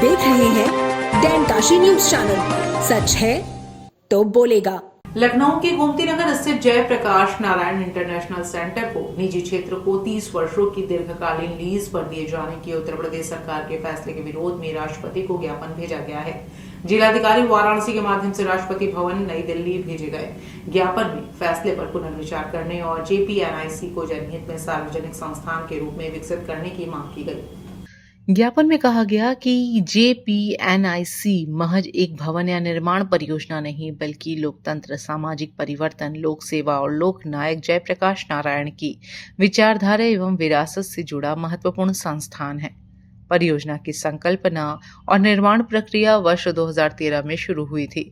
देख रहे हैं डैनकाशी न्यूज चैनल। सच है तो बोलेगा। लखनऊ के गोमती नगर स्थित जयप्रकाश नारायण इंटरनेशनल सेंटर को निजी क्षेत्र को 30 वर्षों की दीर्घकालीन लीज पर दिए जाने के उत्तर प्रदेश सरकार के फैसले के विरोध में राष्ट्रपति को ज्ञापन भेजा गया है। जिलाधिकारी वाराणसी के माध्यम से राष्ट्रपति भवन नई दिल्ली भेजे गए ज्ञापन में फैसले पर पुनर्विचार करने और जेपीएनआईसी को जनहित में सार्वजनिक संस्थान के रूप में विकसित करने की मांग की गई। ज्ञापन में कहा गया कि जेपीएनआईसी महज एक भवन या निर्माण परियोजना नहीं, बल्कि लोकतंत्र, सामाजिक परिवर्तन, लोक सेवा और लोक नायक जयप्रकाश नारायण की विचारधारा एवं विरासत से जुड़ा महत्वपूर्ण संस्थान है। परियोजना की संकल्पना और निर्माण प्रक्रिया वर्ष 2013 में शुरू हुई थी।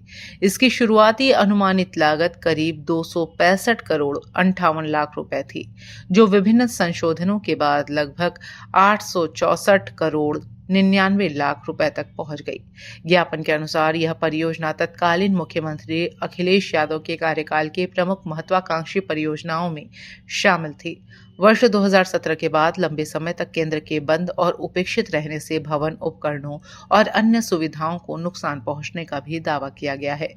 इसकी शुरुआती अनुमानित लागत करीब 265 करोड़ 58 लाख रुपए थी, जो विभिन्न संशोधनों के बाद लगभग 864 करोड़ 99 लाख रुपए तक पहुंच गई। ज्ञापन के अनुसार यह परियोजना तत्कालीन मुख्यमंत्री अखिलेश यादव के कार्यकाल के प्रमुख महत्वाकांक्षी परियोजनाओं में शामिल थी। वर्ष 2017 के बाद लंबे समय तक केंद्र के बंद और उपेक्षित रहने से भवन, उपकरणों और अन्य सुविधाओं को नुकसान पहुंचने का भी दावा किया गया है।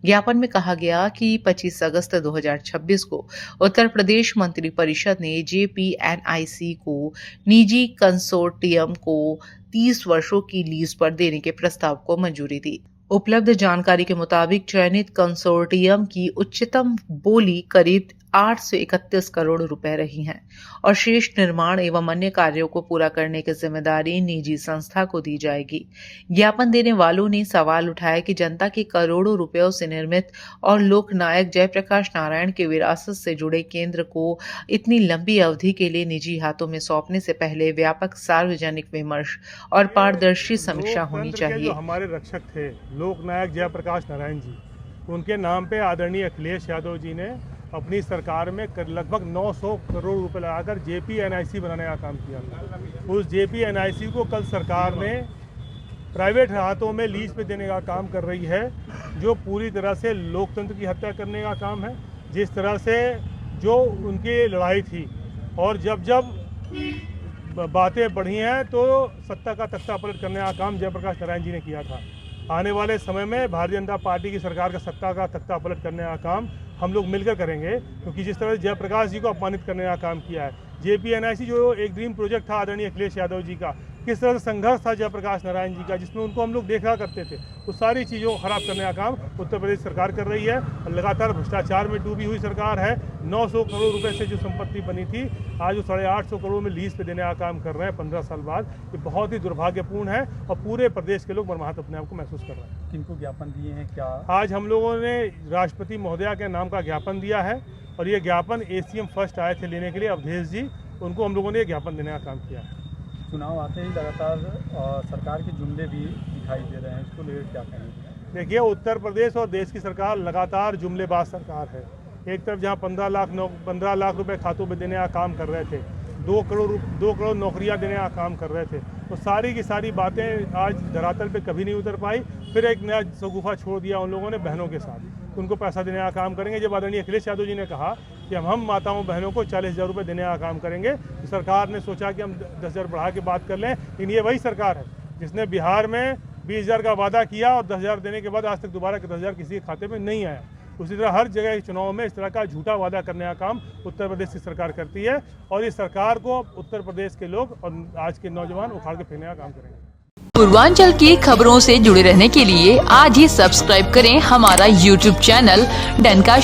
ज्ञापन में कहा गया कि 25 अगस्त 2026 को उत्तर प्रदेश मंत्रिपरिषद ने जेपीएनआईसी को निजी कंसोर्टियम को 30 वर्षों की लीज पर देने के प्रस्ताव को मंजूरी दी। उपलब्ध जानकारी के मुताबिक चयनित कंसोर्टियम की उच्चतम बोली करीब 831 करोड़ रुपए रही हैं और शेष निर्माण एवं अन्य कार्यों को पूरा करने की जिम्मेदारी निजी संस्था को दी जाएगी। ज्ञापन देने वालों ने सवाल उठाया कि जनता के करोड़ों रुपयों से निर्मित और लोकनायक जयप्रकाश नारायण की विरासत से जुड़े केंद्र को इतनी लंबी अवधि के लिए निजी हाथों में सौंपने से पहले व्यापक सार्वजनिक विमर्श और पारदर्शी समीक्षा होनी चाहिए। जो हमारे रक्षक थे लोकनायक जयप्रकाश नारायण जी, उनके नाम पे आदरणीय अखिलेश यादव जी ने अपनी सरकार में लगभग 900 करोड़ रुपए लगाकर जेपीएनआईसी बनाने का काम किया था। उस जेपीएनआईसी को कल सरकार ने प्राइवेट हाथों में लीज पे देने का काम कर रही है, जो पूरी तरह से लोकतंत्र की हत्या करने का काम है। जिस तरह से जो उनकी लड़ाई थी और जब जब बातें बढ़ी हैं तो सत्ता का तख्ता पलट करने का काम जयप्रकाश नारायण जी ने किया था। आने वाले समय में भारतीय जनता पार्टी की सरकार का सत्ता का तख्ता पलट करने का काम हम लोग मिलकर करेंगे, क्योंकि जिस तरह से जयप्रकाश जी को अपमानित करने का काम किया है, जेपीएनआईसी जो एक ड्रीम प्रोजेक्ट था आदरणीय अखिलेश यादव जी का, किस तरह से संघर्ष था जयप्रकाश नारायण जी का, जिसमें उनको हम लोग देखा करते थे, उस सारी चीज़ों को खराब करने का काम उत्तर प्रदेश सरकार कर रही है। लगातार भ्रष्टाचार में डूबी हुई सरकार है। 900 करोड़ रुपए से जो संपत्ति बनी थी, आज वो 850 करोड़ में लीज पे देने का काम कर रहे हैं 15 साल बाद। ये बहुत ही दुर्भाग्यपूर्ण है और पूरे प्रदेश के लोग मर्माहत अपने आप को महसूस कर रहे हैं। किनको ज्ञापन दिए हैं क्या? आज हम लोगों ने राष्ट्रपति महोदया के नाम का ज्ञापन दिया है और ये ज्ञापन एसीएम फर्स्ट आए थे लेने के लिए, अवधेश जी, उनको हम लोगों ने ज्ञापन देने का काम किया है। चुनाव आते ही लगातार सरकार के जुमले भी दिखाई दे रहे हैं, इसको लेकर क्या कहेंगे? देखिए, उत्तर प्रदेश और देश की सरकार लगातार जुमलेबाज सरकार है। एक तरफ जहां 15 लाख रुपए खातों में देने का काम कर रहे थे, 2 करोड़ नौकरियां देने का काम कर रहे थे, तो सारी की सारी बातें आज धरातल पे कभी नहीं उतर पाई। फिर एक नया शगुफा छोड़ दिया उन लोगों ने बहनों के साथ, उनको पैसा देने का काम करेंगे। जब आदरणीय अखिलेश यादव जी ने कहा कि हम माताओं बहनों को 40,000 रुपये देने का काम करेंगे, तो सरकार ने सोचा कि हम 10,000 बढ़ा के बात कर लें। लेकिन ये वही सरकार है जिसने बिहार में 20,000 का वादा किया और 10,000 देने के बाद आज तक दोबारा 10,000 किसी के खाते में नहीं आया। उसी तरह हर जगह चुनाव में इस तरह का झूठा वादा करने का काम उत्तर प्रदेश की सरकार करती है और इस सरकार को उत्तर प्रदेश के लोग और आज के नौजवान उखाड़ के फेंकने का काम करेंगे। पूर्वांचल की खबरों से जुड़े रहने के लिए आज ही सब्सक्राइब करें हमारा YouTube चैनल डैनकाशी।